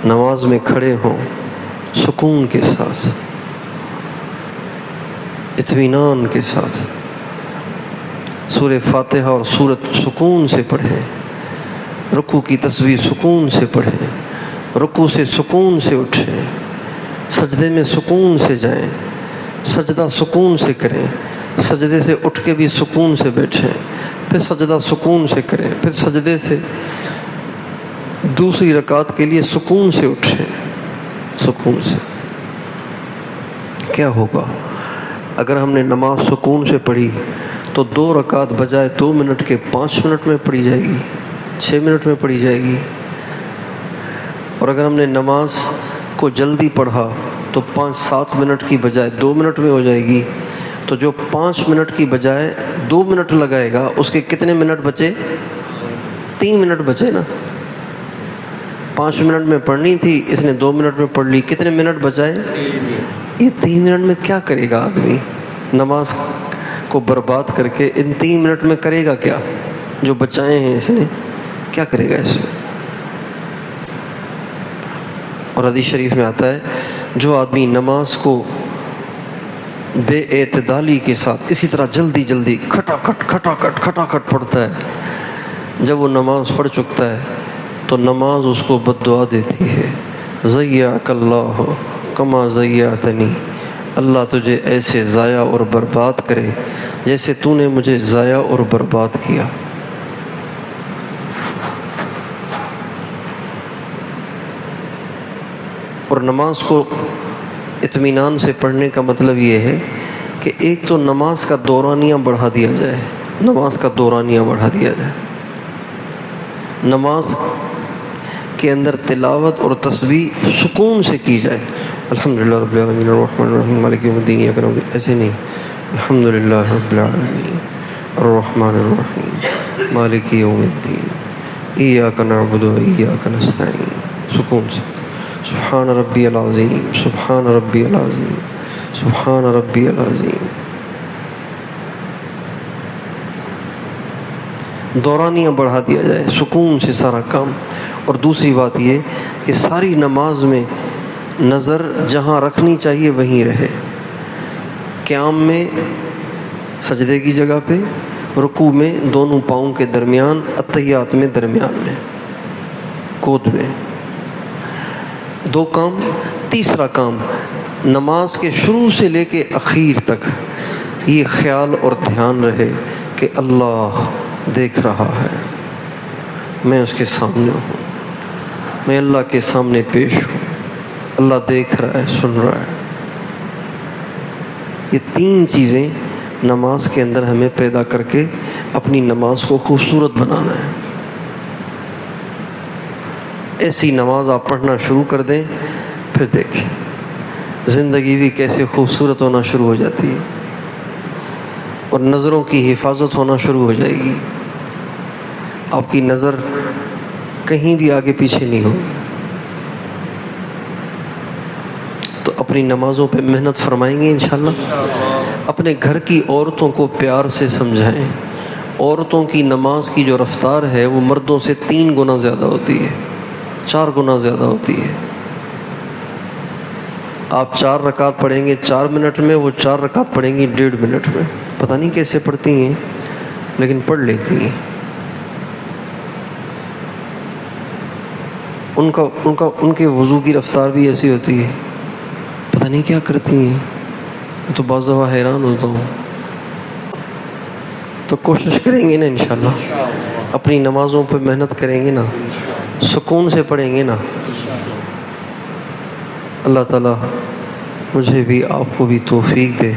نماز میں کھڑے ہوں سکون کے ساتھ، اطمینان کے ساتھ، سورہ فاتحہ اور سورت سکون سے پڑھیں، رکوع کی تسبیح سکون سے پڑھیں، رکوع سے سکون سے اٹھیں، سجدے میں سکون سے جائیں، سجدہ سکون سے کریں، سجدے سے اٹھ کے بھی سکون سے بیٹھیں، پھر سجدہ سکون سے کریں، پھر سجدے سے دوسری رکعت کے لیے سکون سے اٹھیں، سکون سے۔ کیا ہوگا اگر ہم نے نماز سکون سے پڑھی تو 2 رکعت بجائے 2 منٹ کے 5 منٹ میں پڑھی جائے گی، 6 منٹ میں پڑھی جائے گی۔ اور اگر ہم نے نماز کو جلدی پڑھا تو 5-7 منٹ کی بجائے 2 منٹ میں ہو جائے گی۔ تو جو 5 منٹ کی بجائے 2 منٹ لگائے گا اس کے کتنے منٹ بچے؟ 3 منٹ بچے نا۔ 5 منٹ میں پڑھنی تھی، اس نے 2 منٹ میں پڑھ لی، کتنے منٹ بچائے؟ یہ 3 منٹ میں کیا کرے گا آدمی؟ نماز کو برباد کر کے ان 3 منٹ میں کرے گا کیا؟ جو بچائے ہیں اس نے، کیا کرے گا اس میں؟ اور حدیث شریف میں آتا ہے جو آدمی نماز کو بے اعتدالی کے ساتھ اسی طرح جلدی جلدی کھٹا کھٹ پڑھتا ہے، جب وہ نماز پڑھ چکتا ہے تو نماز اس کو بد دعا دیتی ہے، ضیعک اللہ کما ضیعتنی، اللہ تجھے ایسے ضائع اور برباد کرے جیسے تو نے مجھے ضائع اور برباد کیا۔ اور نماز کو اطمینان سے پڑھنے کا مطلب یہ ہے کہ ایک تو نماز کا دورانیہ بڑھا دیا جائے، نماز کا دورانیہ بڑھا دیا جائے، نماز کے اندر تلاوت اور تسبیح سکون سے کی جائے، الحمدللہ رب العالمین الرحمن الرحیم مالک یوم الدین ایاک نعبد، ایسے نہیں، الحمدللہ رب العالمین الرحمن الرحیم مالک یوم الدین ایاک نعبد و ایاک نستعین، سکون سے، سبحان ربی العظیم سبحان ربی العظیم سبحان ربی العظیم۔ دورانیہ بڑھا دیا جائے، سکون سے سارا کام۔ اور دوسری بات یہ کہ ساری نماز میں نظر جہاں رکھنی چاہیے وہیں رہے، قیام میں سجدے کی جگہ پہ، رکوع میں دونوں پاؤں کے درمیان، اتحیات میں درمیان میں، گود میں۔ 2 کام۔ تیسرا کام، نماز کے شروع سے لے کے اخیر تک یہ خیال اور دھیان رہے کہ اللہ دیکھ رہا ہے، میں اس کے سامنے ہوں، میں اللہ کے سامنے پیش ہوں، اللہ دیکھ رہا ہے، سن رہا ہے۔ یہ 3 چیزیں نماز کے اندر ہمیں پیدا کر کے اپنی نماز کو خوبصورت بنانا ہے۔ ایسی نماز آپ پڑھنا شروع کر دیں، پھر دیکھیں زندگی بھی کیسے خوبصورت ہونا شروع ہو جاتی ہے، اور نظروں کی حفاظت ہونا شروع ہو جائے گی۔ آپ کی نظر کہیں بھی آگے پیچھے نہیں ہوگی۔ تو اپنی نمازوں پہ محنت فرمائیں گے انشاءاللہ۔ اپنے گھر کی عورتوں کو پیار سے سمجھائیں، عورتوں کی نماز کی جو رفتار ہے وہ مردوں سے 3 گنا زیادہ ہوتی ہے، 4 گنا زیادہ ہوتی ہے۔ آپ 4 رکعت پڑھیں گے 4 منٹ میں، وہ 4 رکعت پڑھیں گی 1.5 منٹ میں۔ پتہ نہیں کیسے پڑھتی ہیں لیکن پڑھ لیتی ہیں۔ ان کے وضو کی رفتار بھی ایسی ہوتی ہے، پتہ نہیں کیا کرتی ہیں، میں تو بعض دفعہ حیران ہوتا ہوں۔ تو کوشش کریں گے نا انشاءاللہ، اپنی نمازوں پہ محنت کریں گے نا، سکون سے پڑھیں گے نا، اللہ تعالیٰ مجھے بھی آپ کو بھی توفیق دے